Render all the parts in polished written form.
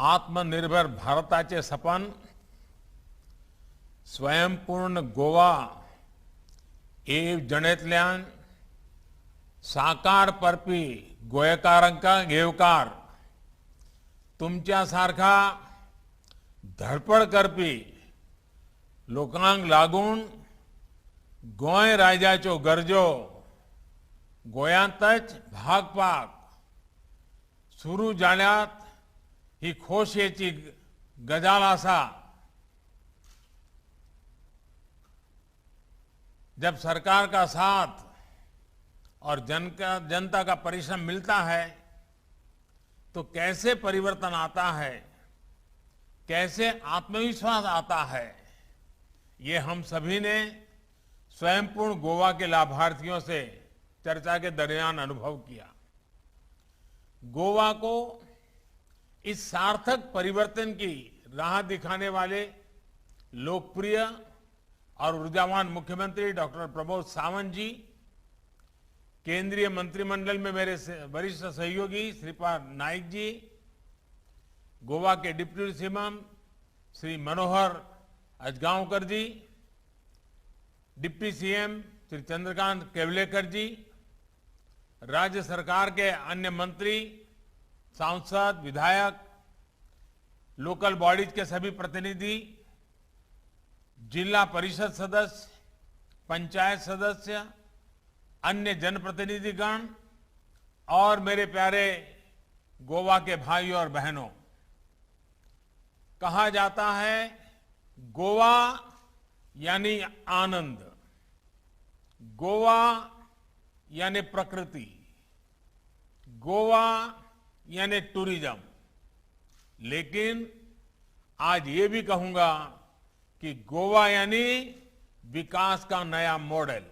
आत्मनिर्भर भारताचे सपन स्वयंपूर्ण गोवा जणेतल्यान साकार करपी गोंयकारांका येवकार तुमच्या सारखा धडपड करपी लोकांक लागून गोंय राज्याच्यो गरजो गोंयांतच भागपाक सुरू जाल्यात ही खोशयेची गजाल आसा। जब सरकार का साथ और जनता का परिश्रम मिलता है तो कैसे परिवर्तन आता है, कैसे आत्मविश्वास आता है, ये हम सभी ने स्वयंपूर्ण गोवा के लाभार्थियों से चर्चा के दरमियान अनुभव किया। गोवा को इस सार्थक परिवर्तन की राह दिखाने वाले लोकप्रिय और ऊर्जावान मुख्यमंत्री डॉक्टर प्रमोद सावंत जी, केंद्रीय मंत्रिमंडल में मेरे वरिष्ठ सहयोगी श्रीपाद नाइक जी, गोवा के डिप्टी सीएम श्री मनोहर अजगांवकर जी, डिप्टी सीएम श्री चंद्रकांत केवलेकर जी, राज्य सरकार के अन्य मंत्री, सांसद, विधायक, लोकल बॉडीज के सभी प्रतिनिधि, जिला परिषद सदस्य, पंचायत सदस्य, अन्य जनप्रतिनिधिगण और मेरे प्यारे गोवा के भाइयों और बहनों, कहा जाता है गोवा यानी आनंद, गोवा यानी प्रकृति, गोवा यानी टूरिज्म। लेकिन आज ये भी कहूंगा कि गोवा यानी विकास का नया मॉडल,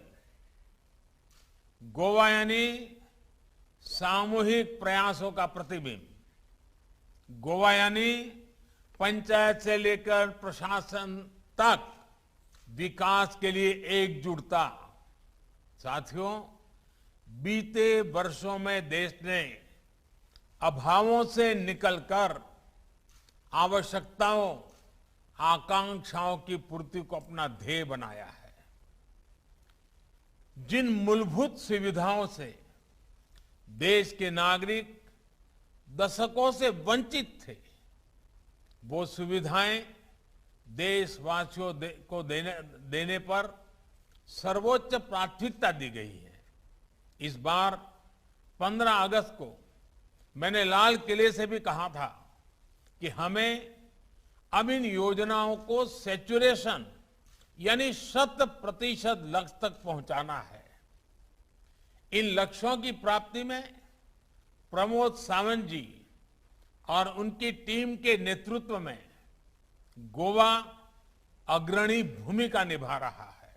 गोवा यानी सामूहिक प्रयासों का प्रतिबिंब, गोवा यानी पंचायत से लेकर प्रशासन तक विकास के लिए एकजुटता। साथियों, बीते वर्षों में देश ने अभावों से निकलकर आवश्यकताओं, आकांक्षाओं की पूर्ति को अपना ध्येय बनाया है। जिन मूलभूत सुविधाओं से देश के नागरिक दशकों से वंचित थे, वो सुविधाएं देशवासियों को देने पर सर्वोच्च प्राथमिकता दी गई है। इस बार 15 अगस्त को मैंने लाल किले से भी कहा था कि हमें अब इन योजनाओं को सैचुरेशन यानी 100% लक्ष्य तक पहुंचाना है। इन लक्ष्यों की प्राप्ति में प्रमोद सावंत जी और उनकी टीम के नेतृत्व में गोवा अग्रणी भूमिका निभा रहा है।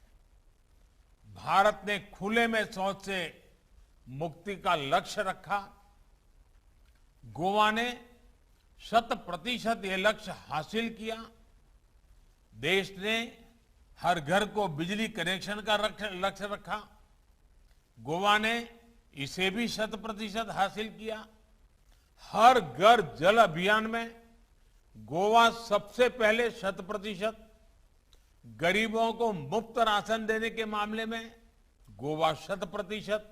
भारत ने खुले में शौच से मुक्ति का लक्ष्य रखा। गोवा ने 100% ये लक्ष्य हासिल किया। देश ने हर घर को बिजली कनेक्शन का लक्ष्य रखा। गोवा ने इसे भी 100% हासिल किया। हर घर जल अभियान में गोवा सबसे पहले 100%, गरीबों को मुफ्त राशन देने के मामले में गोवा 100%।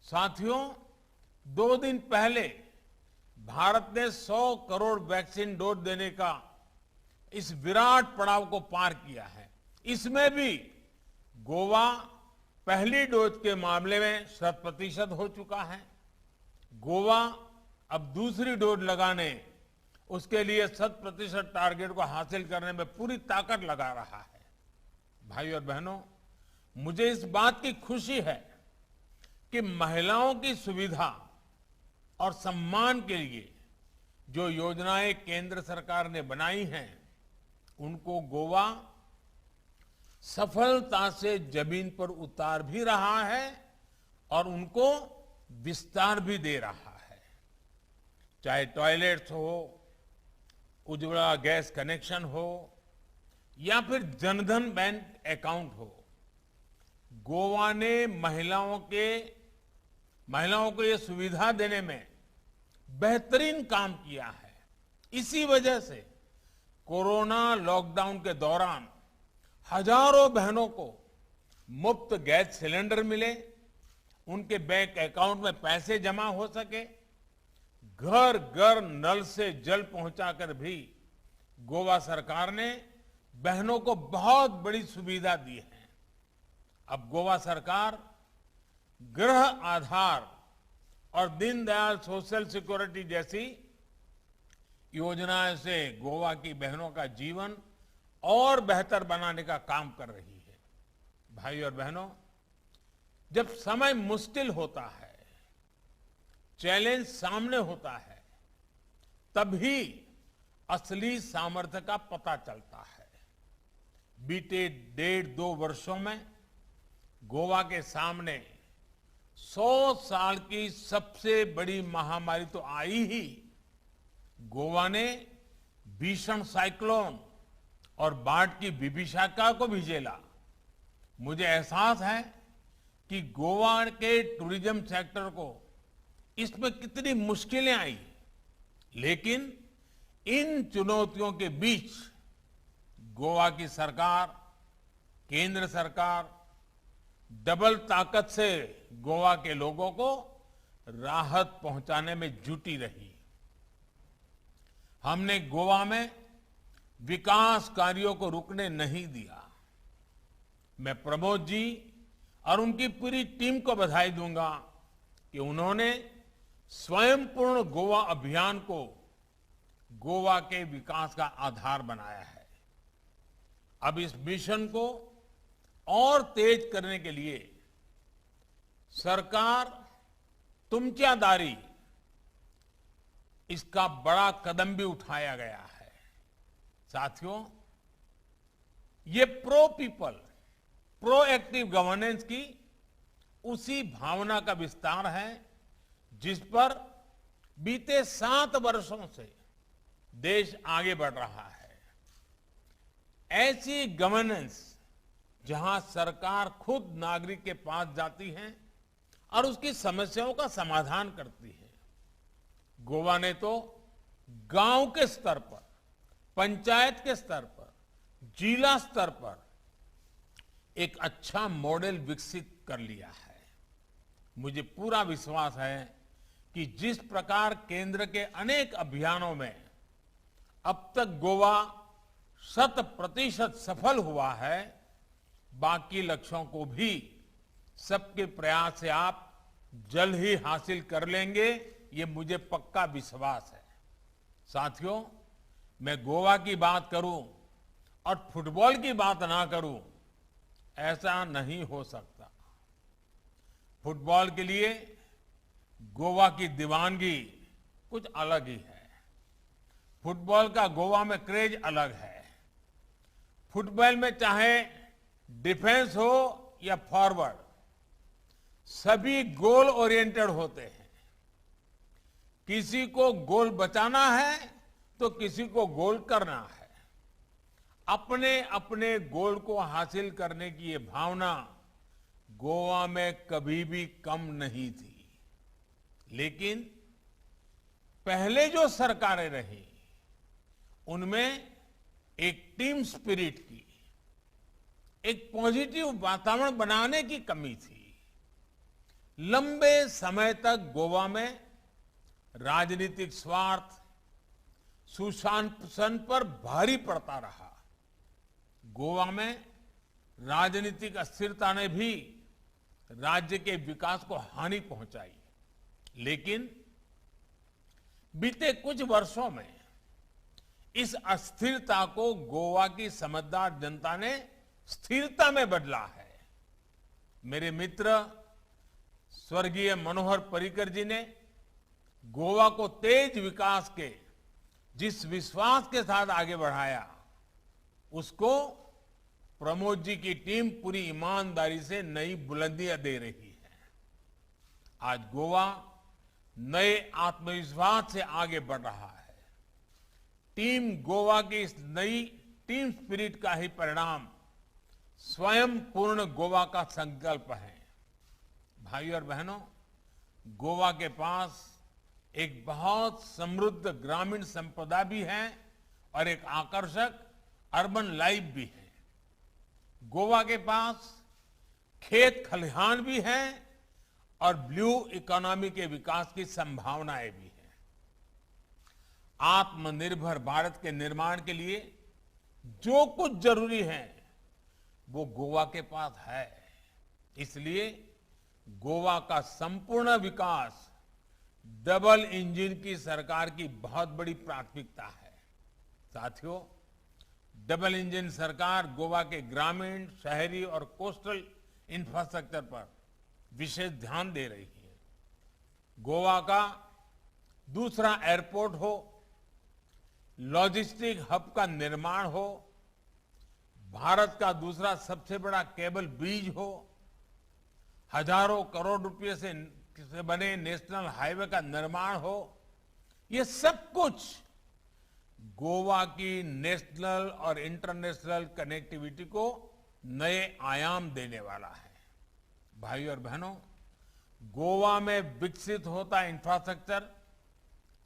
साथियों, 2 दिन पहले भारत ने 100 करोड़ वैक्सीन डोज देने का इस विराट पड़ाव को पार किया है। इसमें भी गोवा पहली डोज के मामले में 100% हो चुका है। गोवा अब दूसरी डोज लगाने, उसके लिए 100% टारगेट को हासिल करने में पूरी ताकत लगा रहा है। भाइयों और बहनों, मुझे इस बात की खुशी है कि महिलाओं की सुविधा और सम्मान के लिए जो योजनाएं केंद्र सरकार ने बनाई हैं, उनको गोवा सफलता से जमीन पर उतार भी रहा है और उनको विस्तार भी दे रहा है। चाहे टॉयलेट्स हो, उज्ज्वला गैस कनेक्शन हो या फिर जनधन बैंक अकाउंट हो, गोवा ने महिलाओं को ये सुविधा देने में बेहतरीन काम किया है। इसी वजह से कोरोना लॉकडाउन के दौरान हजारों बहनों को मुफ्त गैस सिलेंडर मिले, उनके बैंक अकाउंट में पैसे जमा हो सके, घर घर नल से जल पहुंचाकर भी गोवा सरकार ने बहनों को बहुत बड़ी सुविधा दी है। अब गोवा सरकार गृह आधार और दीनदयाल सोशल सिक्योरिटी जैसी योजनाओं से गोवा की बहनों का जीवन और बेहतर बनाने का काम कर रही है। भाई और बहनों, जब समय मुश्किल होता है, चैलेंज सामने होता है, तभी असली सामर्थ्य का पता चलता है। बीते 1.5-2 वर्षों में गोवा के सामने 100 साल की सबसे बड़ी महामारी तो आई ही, गोवा ने भीषण साइक्लोन और बाढ़ की विभीषिका को भी झेला। मुझे एहसास है कि गोवा के टूरिज्म सेक्टर को इसमें कितनी मुश्किलें आई, लेकिन इन चुनौतियों के बीच गोवा की सरकार, केंद्र सरकार डबल ताकत से गोवा के लोगों को राहत पहुंचाने में जुटी रही। हमने गोवा में विकास कार्यों को रुकने नहीं दिया। मैं प्रमोद जी और उनकी पूरी टीम को बधाई दूंगा कि उन्होंने स्वयं पूर्ण गोवा अभियान को गोवा के विकास का आधार बनाया है। अब इस मिशन को और तेज करने के लिए सरकार तुमच्या दारी इसका बड़ा कदम भी उठाया गया है। साथियों, ये प्रो पीपल, प्रोएक्टिव गवर्नेंस की उसी भावना का विस्तार है जिस पर बीते 7 वर्षों से देश आगे बढ़ रहा है। ऐसी गवर्नेंस जहां सरकार खुद नागरिक के पास जाती है और उसकी समस्याओं का समाधान करती है। गोवा ने तो गांव के स्तर पर, पंचायत के स्तर पर, जिला स्तर पर एक अच्छा मॉडल विकसित कर लिया है। मुझे पूरा विश्वास है कि जिस प्रकार केंद्र के अनेक अभियानों में अब तक गोवा 100% सफल हुआ है, बाकी लक्ष्यों को भी सबके प्रयास से आप जल्द ही हासिल कर लेंगे, ये मुझे पक्का विश्वास है। साथियों, मैं गोवा की बात करूं और फुटबॉल की बात ना करूं, ऐसा नहीं हो सकता। फुटबॉल के लिए गोवा की दीवानगी कुछ अलग ही है। फुटबॉल का गोवा में क्रेज अलग है। फुटबॉल में चाहे डिफेंस हो या फॉरवर्ड, सभी गोल ओरिएंटेड होते हैं। किसी को गोल बचाना है तो किसी को गोल करना है। अपने अपने गोल को हासिल करने की ये भावना गोवा में कभी भी कम नहीं थी। लेकिन पहले जो सरकारें रही, उनमें एक टीम स्पिरिट की, एक पॉजिटिव वातावरण बनाने की कमी थी। लंबे समय तक गोवा में राजनीतिक स्वार्थ सुशासन पर भारी पड़ता रहा। गोवा में राजनीतिक अस्थिरता ने भी राज्य के विकास को हानि पहुंचाई। लेकिन बीते कुछ वर्षों में इस अस्थिरता को गोवा की समझदार जनता ने स्थिरता में बदला है। मेरे मित्र स्वर्गीय मनोहर पर्रिकर जी ने गोवा को तेज विकास के जिस विश्वास के साथ आगे बढ़ाया, उसको प्रमोद जी की टीम पूरी ईमानदारी से नई बुलंदियां दे रही है। आज गोवा नए आत्मविश्वास से आगे बढ़ रहा है। टीम गोवा की इस नई टीम स्पिरिट का ही परिणाम स्वयं पूर्ण गोवा का संकल्प है। भाइयों और बहनों, गोवा के पास एक बहुत समृद्ध ग्रामीण संपदा भी है और एक आकर्षक अर्बन लाइफ भी है। गोवा के पास खेत खलिहान भी है और ब्लू इकोनॉमी के विकास की संभावनाएं भी हैं। आत्मनिर्भर भारत के निर्माण के लिए जो कुछ जरूरी है वो गोवा के पास है। इसलिए गोवा का संपूर्ण विकास डबल इंजन की सरकार की बहुत बड़ी प्राथमिकता है। साथियों, डबल इंजन सरकार गोवा के ग्रामीण, शहरी और कोस्टल इंफ्रास्ट्रक्चर पर विशेष ध्यान दे रही है। गोवा का दूसरा एयरपोर्ट हो, लॉजिस्टिक हब का निर्माण हो, भारत का दूसरा सबसे बड़ा केबल ब्रिज हो, हजारों करोड़ रुपए से बने नेशनल हाईवे का निर्माण हो, ये सब कुछ गोवा की नेशनल और इंटरनेशनल कनेक्टिविटी को नए आयाम देने वाला है। भाइयों और बहनों, गोवा में विकसित होता इंफ्रास्ट्रक्चर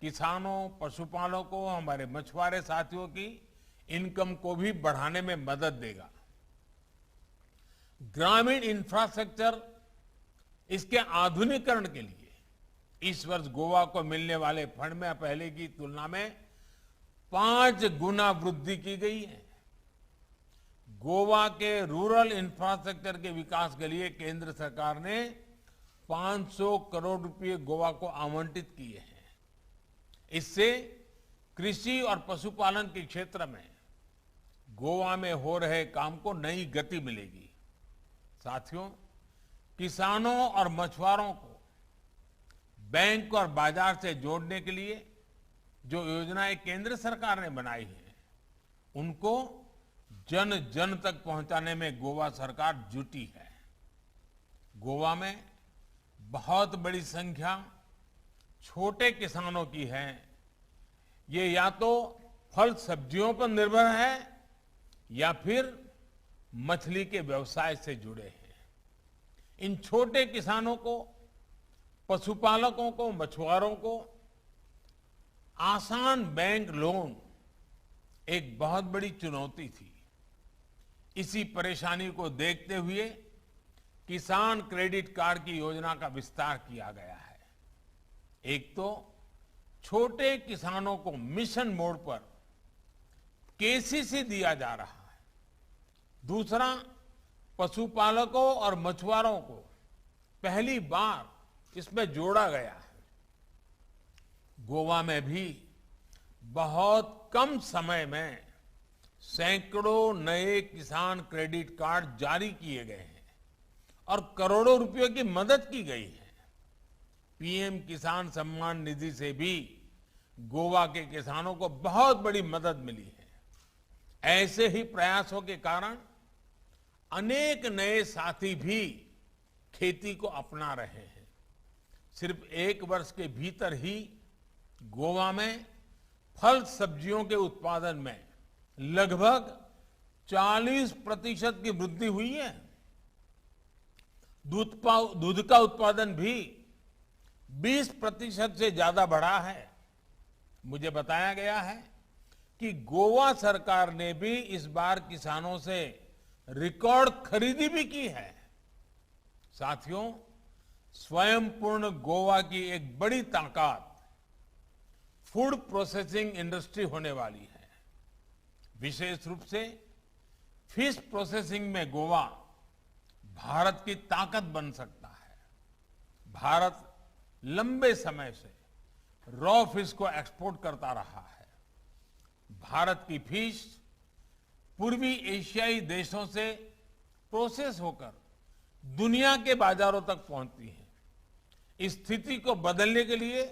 किसानों, पशुपालकों, हमारे मछुआरे साथियों की इनकम को भी बढ़ाने में मदद देगा। ग्रामीण इंफ्रास्ट्रक्चर, इसके आधुनिकीकरण के लिए इस वर्ष गोवा को मिलने वाले फंड में पहले की तुलना में 5 गुना वृद्धि की गई है। गोवा के रूरल इंफ्रास्ट्रक्चर के विकास के लिए केंद्र सरकार ने 500 करोड़ रुपए गोवा को आवंटित किए हैं। इससे कृषि और पशुपालन के क्षेत्र में गोवा में हो रहे काम को नई गति मिलेगी। साथियों, किसानों और मछुआरों को बैंक और बाजार से जोड़ने के लिए जो योजनाएं केंद्र सरकार ने बनाई है, उनको जन जन तक पहुंचाने में गोवा सरकार जुटी है। गोवा में बहुत बड़ी संख्या छोटे किसानों की है। ये या तो फल सब्जियों पर निर्भर है या फिर मछली के व्यवसाय से जुड़े हैं। इन छोटे किसानों को, पशुपालकों को, मछुआरों को आसान बैंक लोन एक बहुत बड़ी चुनौती थी। इसी परेशानी को देखते हुए किसान क्रेडिट कार्ड की योजना का विस्तार किया गया है। एक तो छोटे किसानों को मिशन मोड पर केसीसी दिया जा रहा है, दूसरा पशुपालकों और मछुआरों को पहली बार इसमें जोड़ा गया है। गोवा में भी बहुत कम समय में सैकड़ों नए किसान क्रेडिट कार्ड जारी किए गए हैं और करोड़ों रुपयों की मदद की गई है। पीएम किसान सम्मान निधि से भी गोवा के किसानों को बहुत बड़ी मदद मिली है। ऐसे ही प्रयासों के कारण अनेक नए साथी भी खेती को अपना रहे हैं। सिर्फ 1 वर्ष के भीतर ही गोवा में फल सब्जियों के उत्पादन में लगभग 40% की वृद्धि हुई है। दूध का उत्पादन भी 20% से ज्यादा बढ़ा है। मुझे बताया गया है कि गोवा सरकार ने भी इस बार किसानों से रिकॉर्ड खरीदी भी की है। साथियों, स्वयं पूर्ण गोवा की एक बड़ी ताकत फूड प्रोसेसिंग इंडस्ट्री होने वाली है। विशेष रूप से फिश प्रोसेसिंग में गोवा भारत की ताकत बन सकता है। भारत लंबे समय से रॉ फिश को एक्सपोर्ट करता रहा है। भारत की फिश पूर्वी एशियाई देशों से प्रोसेस होकर दुनिया के बाजारों तक पहुंचती है। इस स्थिति को बदलने के लिए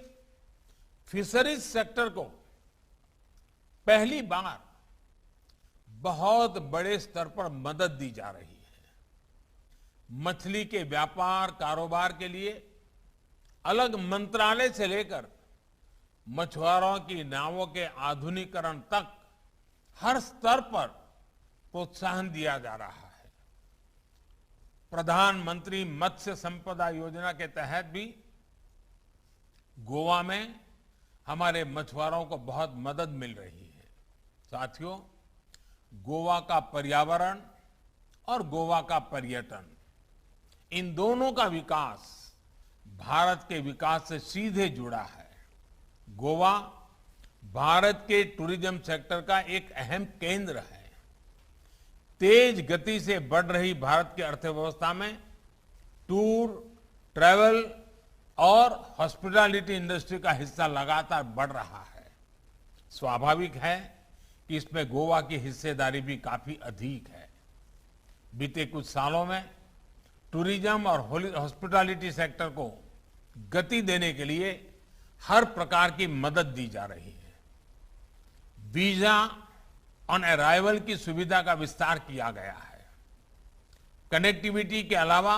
फिशरीज सेक्टर को पहली बार बहुत बड़े स्तर पर मदद दी जा रही है। मछली के व्यापार कारोबार के लिए अलग मंत्रालय से लेकर मछुआरों की नावों के आधुनिकीकरण तक हर स्तर पर प्रोत्साहन दिया जा रहा है। प्रधानमंत्री मत्स्य संपदा योजना के तहत भी गोवा में हमारे मछुआरों को बहुत मदद मिल रही है। साथियों, गोवा का पर्यावरण और गोवा का पर्यटन, इन दोनों का विकास भारत के विकास से सीधे जुड़ा है। गोवा भारत के टूरिज्म सेक्टर का एक अहम केंद्र है। तेज गति से बढ़ रही भारत की अर्थव्यवस्था में टूर, ट्रैवल और हॉस्पिटैलिटी इंडस्ट्री का हिस्सा लगातार बढ़ रहा है। स्वाभाविक है कि इसमें गोवा की हिस्सेदारी भी काफी अधिक है। बीते कुछ सालों में टूरिज्म और हॉस्पिटैलिटी सेक्टर को गति देने के लिए हर प्रकार की मदद दी जा रही है। वीजा ऑन अराइवल की सुविधा का विस्तार किया गया है। कनेक्टिविटी के अलावा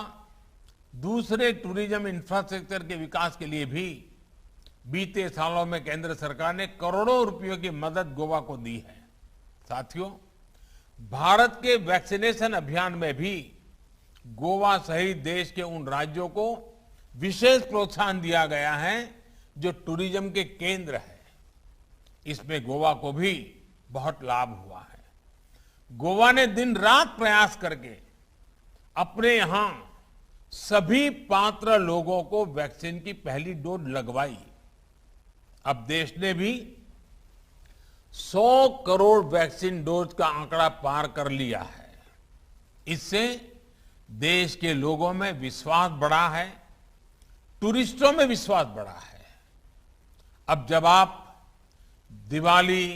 दूसरे टूरिज्म इंफ्रास्ट्रक्चर के विकास के लिए भी बीते सालों में केंद्र सरकार ने करोड़ों रुपयों की मदद गोवा को दी है। साथियों, भारत के वैक्सीनेशन अभियान में भी गोवा सहित देश के उन राज्यों को विशेष प्रोत्साहन दिया गया है जो टूरिज्म के केंद्र है। इसमें गोवा को भी बहुत लाभ हुआ है। गोवा ने दिन रात प्रयास करके अपने यहां सभी पात्र लोगों को वैक्सीन की पहली डोज लगवाई। अब देश ने भी 100 करोड़ वैक्सीन डोज का आंकड़ा पार कर लिया है। इससे देश के लोगों में विश्वास बढ़ा है, टूरिस्टों में विश्वास बढ़ा है। अब जब आप दिवाली,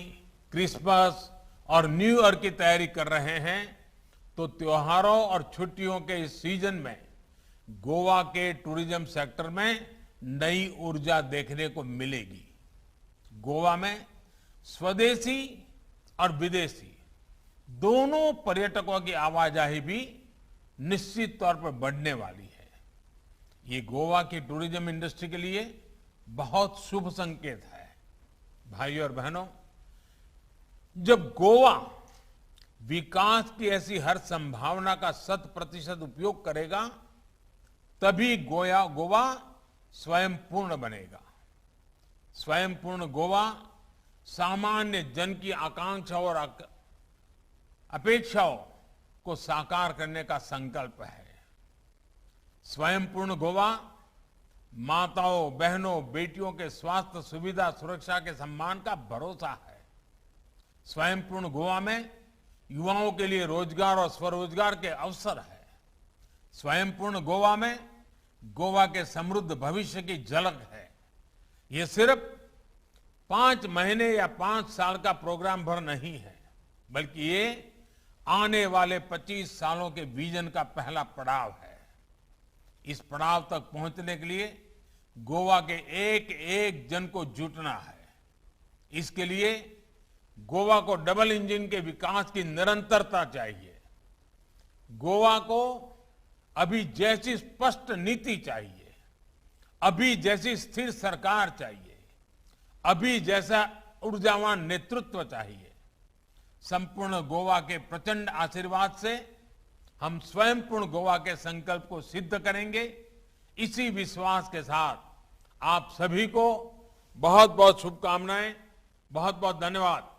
क्रिसमस और न्यू ईयर की तैयारी कर रहे हैं तो त्योहारों और छुट्टियों के इस सीजन में गोवा के टूरिज्म सेक्टर में नई ऊर्जा देखने को मिलेगी। गोवा में स्वदेशी और विदेशी दोनों पर्यटकों की आवाजाही भी निश्चित तौर पर बढ़ने वाली है। ये गोवा की टूरिज्म इंडस्ट्री के लिए बहुत शुभ संकेत है। भाइयों और बहनों, जब गोवा विकास की ऐसी हर संभावना का 100% उपयोग करेगा तभी गोवा स्वयं पूर्ण बनेगा। स्वयं पूर्ण गोवा सामान्य जन की आकांक्षाओं और अपेक्षाओं को साकार करने का संकल्प है। स्वयं पूर्ण गोवा माताओं, बहनों, बेटियों के स्वास्थ्य, सुविधा, सुरक्षा के सम्मान का भरोसा है। स्वयं पूर्ण गोवा में युवाओं के लिए रोजगार और स्वरोजगार के अवसर है। स्वयं पूर्ण गोवा में गोवा के समृद्ध भविष्य की झलक है। ये सिर्फ 5 महीने या 5 साल का प्रोग्राम भर नहीं है, बल्कि ये आने वाले 25 सालों के विजन का पहला पड़ाव है। इस पड़ाव तक पहुंचने के लिए गोवा के एक एक जन को जुटना है। इसके लिए गोवा को डबल इंजन के विकास की निरंतरता चाहिए। गोवा को अभी जैसी स्पष्ट नीति चाहिए, अभी जैसी स्थिर सरकार चाहिए, अभी जैसा ऊर्जावान नेतृत्व चाहिए। संपूर्ण गोवा के प्रचंड आशीर्वाद से हम स्वयं पूर्ण गोवा के संकल्प को सिद्ध करेंगे। इसी विश्वास के साथ आप सभी को बहुत बहुत शुभकामनाएं, बहुत बहुत धन्यवाद।